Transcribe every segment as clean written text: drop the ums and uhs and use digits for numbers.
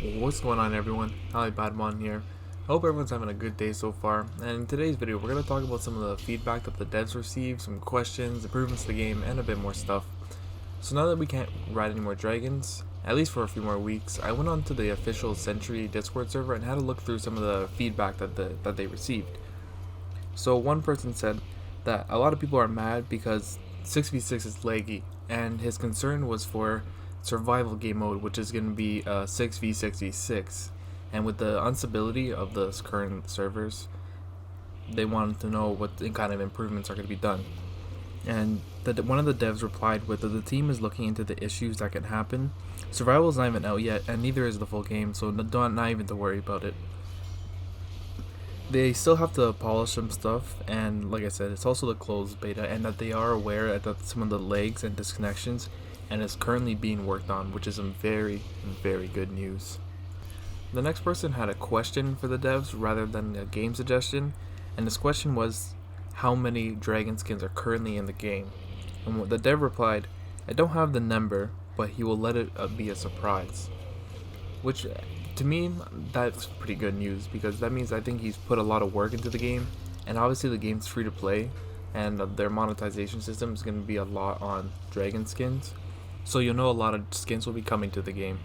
What's going on, everyone? Ali Badmon here. Hope everyone's having a good day so far. And in today's video, we're going to talk about some of the feedback that the devs received, some questions, improvements to the game, and a bit more stuff. So now that we can't ride any more dragons, at least for a few more weeks, I went onto the official Sentry Discord server and had a look through some of the feedback that they received. So one person said that a lot of people are mad because 6v6 is laggy, and his concern was for survival game mode, which is going to be 6v6v6. And with the instability of the current servers, they wanted to know what kind of improvements are going to be done. And one of the devs replied with that the team is looking into the issues that can happen. Survival is not even out yet, and neither is the full game, so not even to worry about it. They still have to polish some stuff, and like I said, it's also the closed beta, and that they are aware that some of the lags and disconnections, and is currently being worked on, which is some very, very good news. The next person had a question for the devs rather than a game suggestion, and this question was, how many dragon skins are currently in the game? And the dev replied, I don't have the number, but he will let it be a surprise. Which, to me, that's pretty good news, because that means I think he's put a lot of work into the game, and obviously the game's free to play, and their monetization system is going to be a lot on dragon skins, so you'll know a lot of skins will be coming to the game.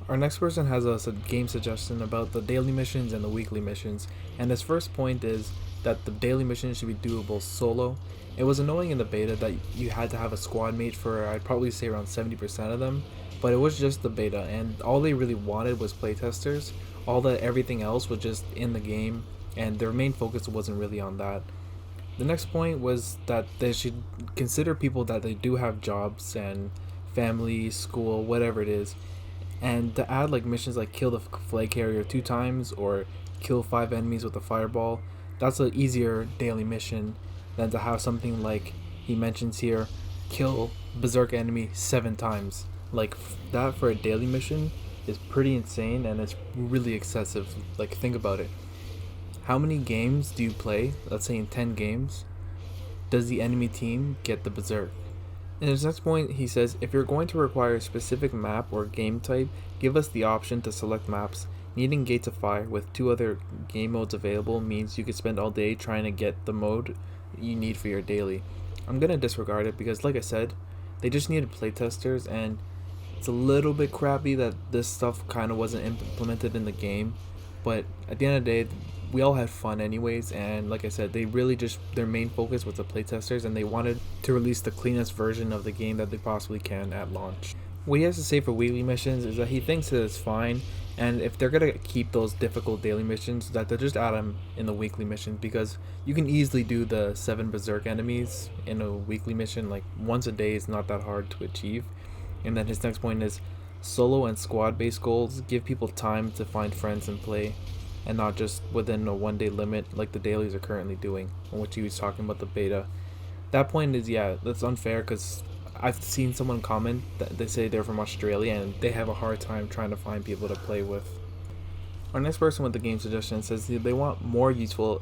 Our next person has a game suggestion about the daily missions and the weekly missions, and his first point is that the daily missions should be doable solo. It was annoying in the beta that you had to have a squad mate for, I'd probably say, around 70% of them, but it was just the beta, and all they really wanted was playtesters. Everything else was just in the game, and their main focus wasn't really on that. The next point was that they should consider people that they do have jobs and family, school, whatever it is, and to add like missions like kill the flag carrier 2 times or kill 5 enemies with a fireball. That's an easier daily mission than to have something like he mentions here, kill berserk enemy 7 times. Like, that for a daily mission is pretty insane, and it's really excessive. Like, think about it. How many games do you play? Let's say in 10 games, does the enemy team get the berserk? In his next point, he says, if you're going to require a specific map or game type, give us the option to select maps. Needing Gates of Fire with 2 other game modes available means you could spend all day trying to get the mode you need for your daily. I'm going to disregard it because, like I said, they just needed playtesters, and it's a little bit crappy that this stuff kind of wasn't implemented in the game, but at the end of the day, we all had fun anyways, and like I said, they really just, their main focus was the playtesters, and they wanted to release the cleanest version of the game that they possibly can at launch. What he has to say for weekly missions is that he thinks that it's fine, and if they're going to keep those difficult daily missions, that they'll just add them in the weekly missions, because you can easily do the 7 berserk enemies in a weekly mission, like once a day is not that hard to achieve. And then his next point is solo and squad based goals give people time to find friends and play, and not just within a 1 day limit like the dailies are currently doing, on which he was talking about the beta. That point is, yeah, that's unfair, because I've seen someone comment that they say they're from Australia and they have a hard time trying to find people to play with. Our next person with the game suggestion says they want more useful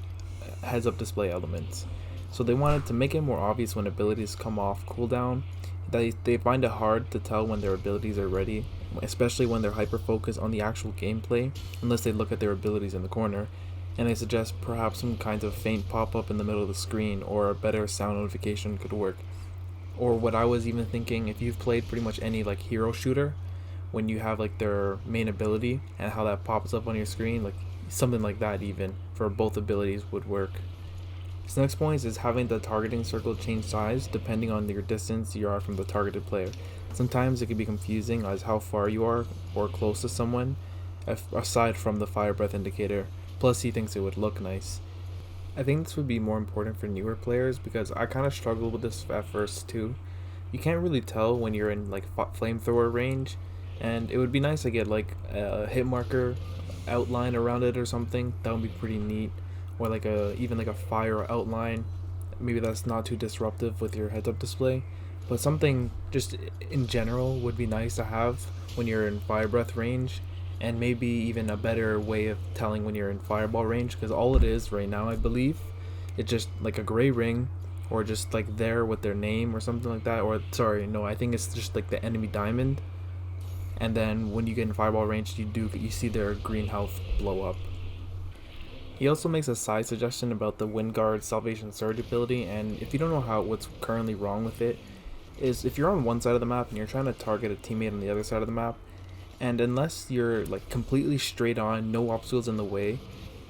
heads up display elements. So they wanted to make it more obvious when abilities come off cooldown. They find it hard to tell when their abilities are ready, especially when they're hyper-focused on the actual gameplay, unless they look at their abilities in the corner. And they suggest perhaps some kind of faint pop-up in the middle of the screen, or a better sound notification could work. Or what I was even thinking, if you've played pretty much any like hero shooter, when you have like their main ability and how that pops up on your screen, like something like that even for both abilities would work. His next point is having the targeting circle change size depending on your distance you are from the targeted player. Sometimes it can be confusing as how far you are or close to someone, aside from the fire breath indicator. Plus, he thinks it would look nice. I think this would be more important for newer players, because I kind of struggled with this at first too. You can't really tell when you're in like flamethrower range, and it would be nice to get like a hit marker outline around it or something. That would be pretty neat. Or like even like a fire outline. Maybe that's not too disruptive with your heads-up display, but something just in general would be nice to have when you're in fire breath range, and maybe even a better way of telling when you're in fireball range, because all it is right now, I believe, it's just like a gray ring, or just like there with their name or something like that. Or sorry, no, I think it's just like the enemy diamond, and then when you get in fireball range, you see their green health blow up. He also makes a side suggestion about the Windguard Salvation Surge ability, and if you don't know what's currently wrong with it, is if you're on one side of the map and you're trying to target a teammate on the other side of the map, and unless you're like completely straight on, no obstacles in the way,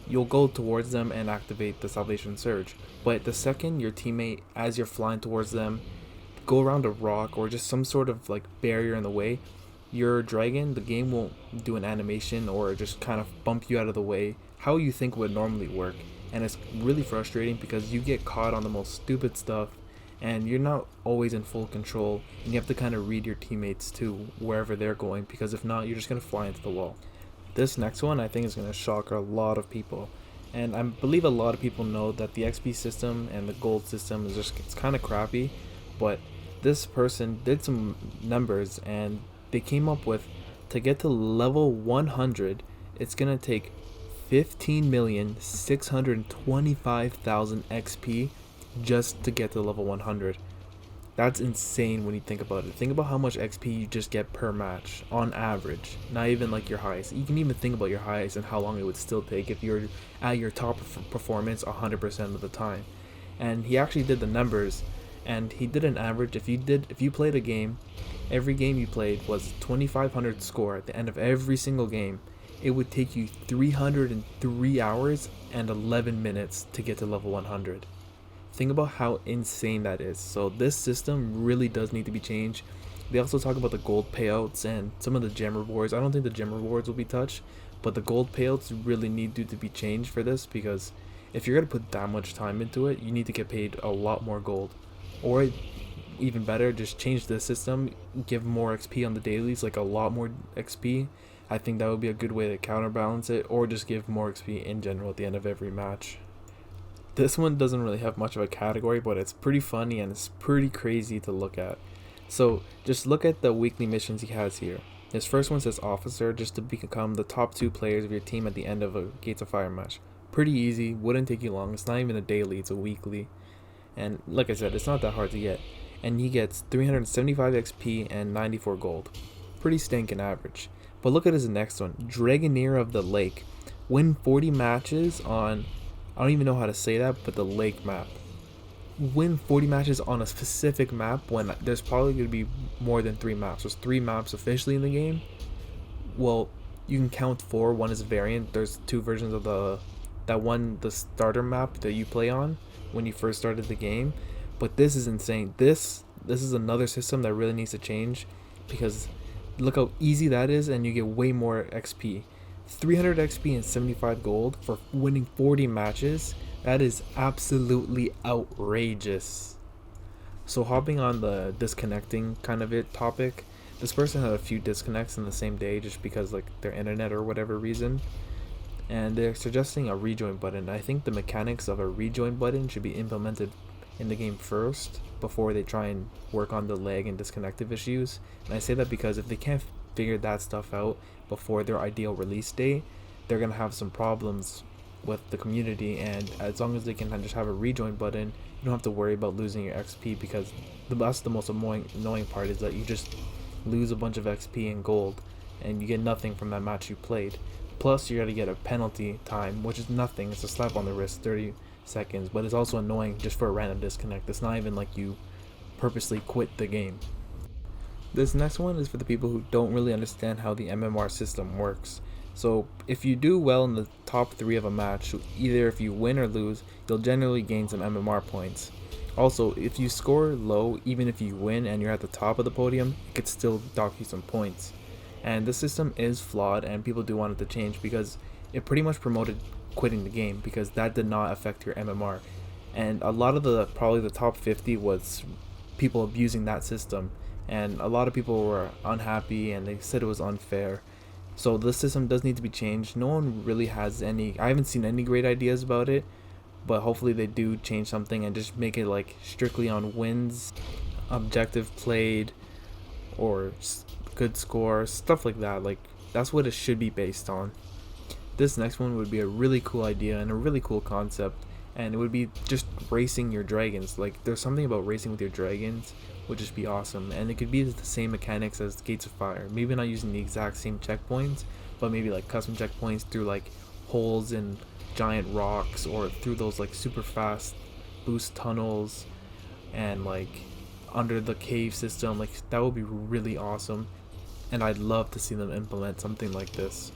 you'll go towards them and activate the Salvation Surge. But the second your teammate, as you're flying towards them, go around a rock or just some sort of like barrier in the way, your dragon, the game won't do an animation or just kind of bump you out of the way how you think would normally work. And it's really frustrating because you get caught on the most stupid stuff and you're not always in full control, and you have to kind of read your teammates too wherever they're going, because if not, you're just going to fly into the wall. This next one I think is going to shock a lot of people, and I believe a lot of people know that the XP system and the gold system is just, it's kind of crappy, but this person did some numbers and they came up with, to get to level 100, it's going to take 15,625,000 XP just to get to level 100. That's insane when you think about it. Think about how much XP you just get per match on average, not even like your highest. You can even think about your highest and how long it would still take if you're at your top performance 100% of the time. And he actually did the numbers, and he did an average. If you played a game, every game you played was 2,500 score at the end of every single game, it would take you 303 hours and 11 minutes to get to level 100. Think about how insane that is. So this system really does need to be changed. They also talk about the gold payouts and some of the gem rewards. I don't think the gem rewards will be touched, but the gold payouts really need to be changed for this, because if you're going to put that much time into it, you need to get paid a lot more gold. Or even better, just change the system, give more XP on the dailies, like a lot more XP. I think that would be a good way to counterbalance it, or just give more XP in general at the end of every match. This one doesn't really have much of a category, but it's pretty funny and it's pretty crazy to look at. So just look at the weekly missions he has here. His first one says Officer, just to become the top 2 players of your team at the end of a Gates of Fire match. Pretty easy, wouldn't take you long. It's not even a daily, it's a weekly. And like I said, it's not that hard to get. And he gets 375 XP and 94 gold. Pretty stinking average. But look at his next one, Dragoneer of the Lake. Win 40 matches on, I don't even know how to say that, but the lake map. Win 40 matches on a specific map when there's probably going to be more than 3 maps. There's 3 maps officially in the game. Well, you can count 4. One is a variant. There's 2 versions of the starter map that you play on when you first started the game. But this is insane. This is another system that really needs to change, because look how easy that is, and you get way more XP. 300 XP and 75 gold for winning 40 matches. That is absolutely outrageous. So hopping on the disconnecting kind of topic, this person had a few disconnects in the same day just because like their internet or whatever reason, and they're suggesting a rejoin button. I think the mechanics of a rejoin button should be implemented in the game first before they try and work on the lag and disconnective issues. And I say that because if they can't figure that stuff out before their ideal release date, they're gonna have some problems with the community. And as long as they can just have a rejoin button, you don't have to worry about losing your XP, because that's the most annoying part, is that you just lose a bunch of XP and gold and you get nothing from that match you played. Plus you're gonna get a penalty time, which is nothing. It's a slap on the wrist, 30 seconds, but it's also annoying just for a random disconnect. It's not even like you purposely quit the game. This next one is for the people who don't really understand how the MMR system works. So if you do well in the top 3 of a match, either if you win or lose, you'll generally gain some MMR points. Also, if you score low, even if you win and you're at the top of the podium, it could still dock you some points. And the system is flawed, and people do want it to change, because it pretty much promoted quitting the game, because that did not affect your MMR. And a lot of probably the top 50 was people abusing that system, and a lot of people were unhappy and they said it was unfair. So the system does need to be changed. No one really has I haven't seen any great ideas about it, but hopefully they do change something and just make it like strictly on wins, objective played, or good score, stuff like that. Like that's what it should be based on. This next one would be a really cool idea and a really cool concept, and it would be just racing your dragons. Like there's something about racing with your dragons would just be awesome. And it could be the same mechanics as Gates of Fire. Maybe not using the exact same checkpoints, but maybe like custom checkpoints through like holes in giant rocks, or through those like super fast boost tunnels, and like under the cave system. Like that would be really awesome, and I'd love to see them implement something like this.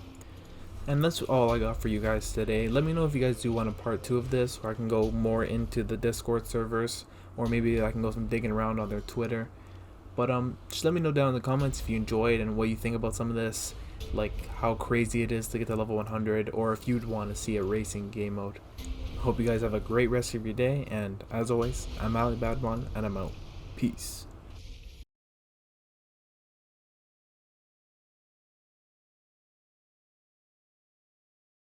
And that's all I got for you guys today. Let me know if you guys do want a part 2 of this, where I can go more into the Discord servers, or maybe I can go some digging around on their Twitter. But just let me know down in the comments if you enjoyed and what you think about some of this, like how crazy it is to get to level 100, or if you'd want to see a racing game mode. Hope you guys have a great rest of your day, and as always, I'm Ali Badwan, and I'm out. Peace.